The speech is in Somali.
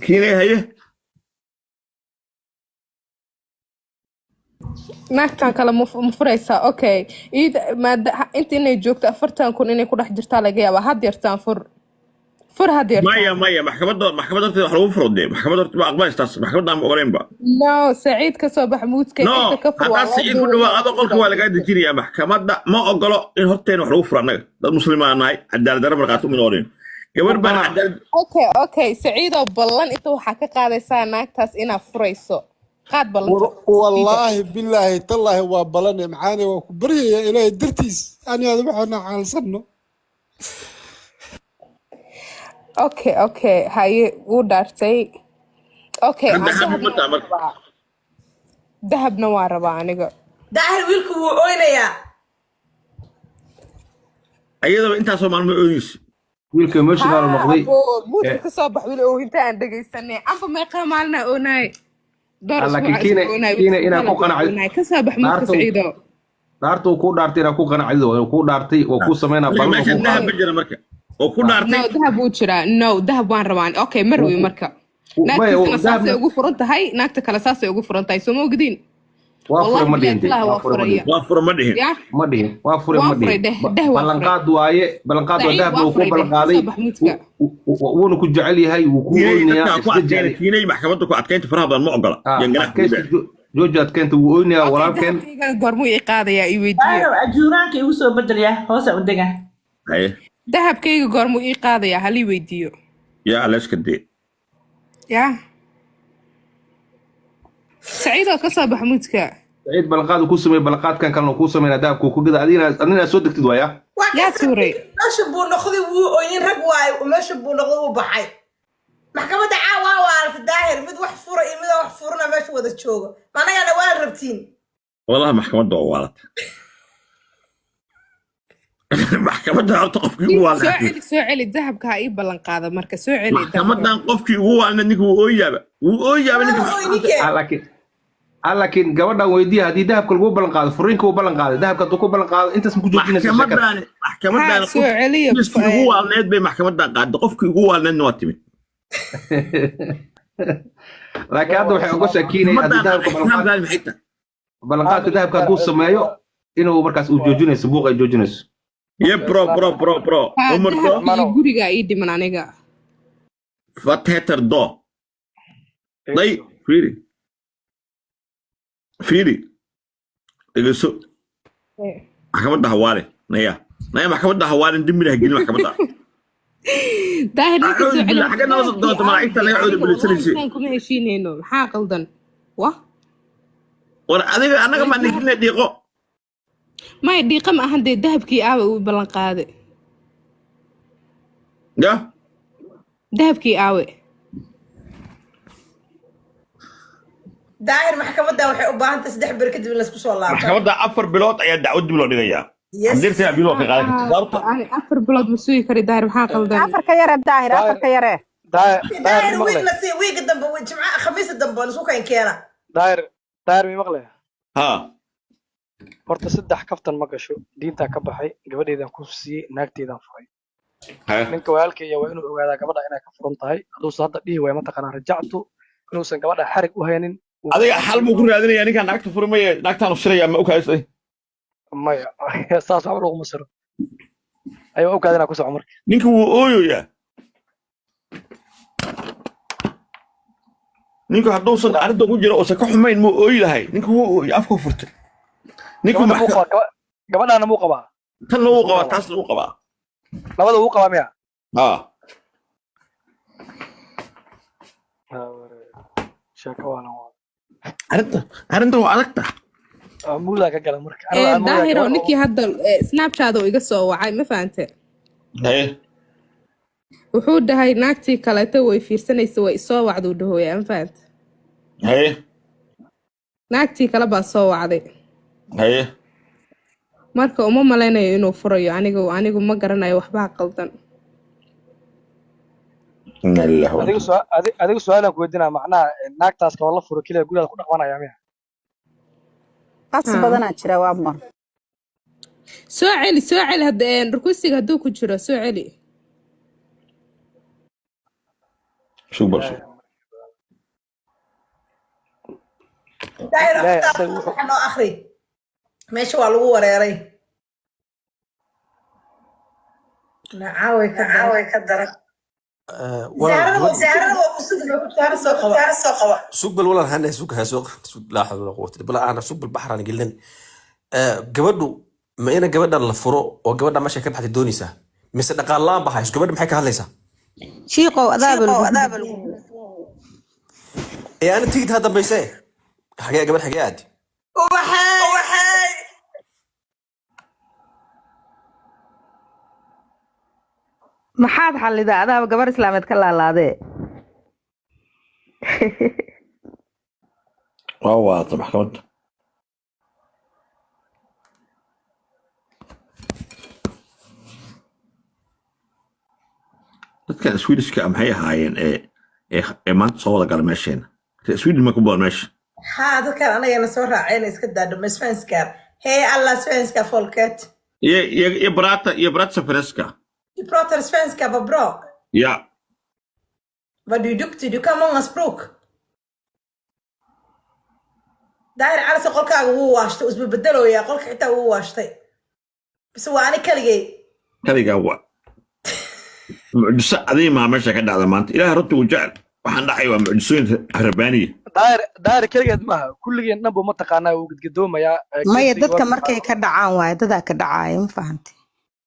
كيني هي naagtan kale ma furaysaa okay inta inay joogto 40,000 inay ku dhex jirtaa laga yaabaa had yartaan fur had yartaan مايا محكمة حلو فرض دي محكمة ما أقبل استاس محكمة ما أقولين بقى no saciid kasoo bax muudka inta نو ka fur هذا waa loo سعيد كله هذا قولك duubay ولا قاعد تجري يا محكمة ما أقوله إن هرتين وحلو فرض نجا ده مسلمان ناي عدال درب رقاتهم من أورين قبل بان عدال okay saciidoo ballan inta waxaa ka qaadaysaa naagtaas inaad furayso qaad ballanta والله بالله تالله وبلنا معانا وكبرية إلى درتيس أنا هذا محنا على سنه okay haye wuu dhaartay okay عند حبيب متى عمرك dahabna waa rabaa aniga daahir wiilku wuu oynayaa أيضا أنت أصلا ما أقوليش wiilka emotional noqday muudka kasoo bax wiil oohinta aan dhegaysanay amba meeqa maalina oonaay laakiin kiina inaa ku qanacay kasoo bax muudka saciido dhaarta uu ku dhaartay inaa ku qanacdo oo ku dhaartay oo ku sameynaa لكن ballan ماشي oo ku الذهب qaaday بجرا مركا وكل no أرتي dahab wuu jiraa no dahab waan rabaan okay ma rabi marka naagtiisana saasay ugu furan tahay naagta kale saasay ugu furan tahay soo ma ogdiin waa fure ma dhihin waa furaya وافر مدهن ya ma dhihin waa fure Waa ma furay, dhihin deh waa ballanqaad waaye ballanqaad waa Saciid, dahab waa uu ku furay, deh, ballanqaaday kasoo bax muudka. wuuna ku jecel yahay wuu ku oynayaa iska jecel كيني محكمة أتكنت فرها بدل ما أقوله ينقلح jooji adkeenta wuu oynayaa walaalkeen dahabkayga goormuu ii qaadayaa ii weydiiyo daahir ajuuraanka igu soo bedelya hoosa u dega هاي dahabkayga goormuu ii qaadayaa halii weydiiyo يا علاش كدي ya saciidoo kasoo bax muudka saciid ballanqaad uu ku sameeyey ballanqaadkan kalena uu ku sameynaa dahabka uu ku gada adina soo degtid waaya yaa tuuray meesha buu noqday wuu oyin rag waayo meesha buu noqday wuu baxay maxkamadda caawaa waarta daahir mid wax fura iyo mid wax furna meesha wada joogo managana waa rabtiin والله محكمة دوالت محكمة عطف في soo والد celi dahabka ha ii ballan qaada marka soo celi محكمة قف في والد نيك وأويا نيك laakiin gabadhan weydiiya haddii dahabka lagu ballan qaado furiinka uu ballan qaaday dahabka hadduu ku ballan qaado intaas ma ku joojinaysa shakada محكمة soo celiya قف في والد بين محكمة قاعد قف في والد نواتمي laakiin hadda waxay oga shakiinay haddii dahabka ballanqaadka dahabka hadduu sameeyo inuu markaas uu joojinayso buuq ay joojinayso يا برو عمر dahabka iyo guriga ii dhiman aniga فتهتر دو طيب فيري اجلسوا محكمة هوالي نيا محكمة هوالي ندمي لها جيل محكمة daahir ninka soo أعوذ celi بالله حاجة نوصل دوت ما عيت لا يعود بالسلسلة kuma heshiinayno maxaa qaldan wah ولا أنا كمان نجينا ديقو may dhiiqa ma ahan dee dahabkii aawa uu ballan qaaday يا dahabkii aawe daahir maxkamadda waxay u baahan tahay 3 bir kadib in la isku soo laabto محكمة أفر بلوت أيا دعوة بلوت دقيقة Yes. عندير سيا بلوت قاعد كتبت ani 4 bilood ma sugi kari daahir maxaa qaldan afarka yare daahir afarka yare daahir wiig la sii wiiga dambe jimcaha khamiista dambe la isku keen keena daahir mi maqlaya ها horta 3 kaftan ma gasho diintaa ka baxay gabadheedan ku siiyey naagteedan furay ها ninka walaalkaya waa inuu ogaadaa gabadha inay ka furan tahay haduusan hadda dhihi waaya mataqaanaa rajactu inuusan gabadha xarig u haynin adiga xal buu ku raadinaya ninkaan naagta furmaya naagtaan u shiraya ma ogaysay maya saas waxba laguma siro ayuu ogaada inaa ku soco marka ninka wuu ooyoyaa ninku hadduusan arrinta ku jiro uusan ka xumayn muu ooyi lahay ninka wuu ooyi afku furtay ninku gabadhaana muu qabaa tanna wuu qabaa taasna wuu qabaa labada wuu qabaa miya haa sheeko waalan arrinta waa adagta muudaa ka gala marka daahiro ninkii hadda snapchat oo iga soo wacay ma fahante haye wuxuu dhahay naagtii kaleeto way fiirsanaysa way isoo wacduu dhahooya ma fahante haye naagtii kale baa soo wacday haye marka uma malaynayo inuu furayo anigu ma garanayo waxbaa qaldan adiga su-aalan ku weydiinaa macnaha naagtaas kaba la furo keliya gudaada ku dhaqmanaya miya qas badanaa jira waa mar soo celi hadda rukusiga hadduu ku jiro soo celi شو برشو daahir ilaahay aftaa asaga wuxuu waxa noo akhri meesha waa lagu wareeray nacaaway ka daran walaal zaarada waa kusugna ku taara soo qaba sugbal walaal hana sugha soo laa xawla wala quwwata bal ana sugbal baxran gildan gabadhu ma ina gabadha la furo oo gabadha meesha ka baxday doonaysa mise dhaqaal laan baxays gabadha maxay ka hadlaysaa shiiqow adaabal ee ana tigid hadda bayse xagee gabadh xagee aad waxay maxaad xallidaa adaaba gabar islaameed ka laalaadee waa waata maxkamadda dadkan swedishka maxay ahaayeen ee maanta soo wada gala meesheena swedish ma ku badan meesha haa dadkan anagana soo raaceen iska daadho ma svenskar hee alla svenska folket iyo brata svenska du pratar svenska vad bra ja vad du är duktig du kan många språk daahir calase qolkaaga wuu waashtay isbabeddelooyaa qolka xitaa wuu waashtay bise waa ani kaligay kaligaa waa mucjiso adiimaa meesha ka dhacda maanta ilaah runta uu jecel waxaan dhacay waa mucjisooyin rabbaaniya daahir keligeed maaha kulligeen dhanbu mataqaanaa wuu gedgedoomayaa maya dadka markay ka dhacaan waaye dadaa ka dhacaayo ma fahantay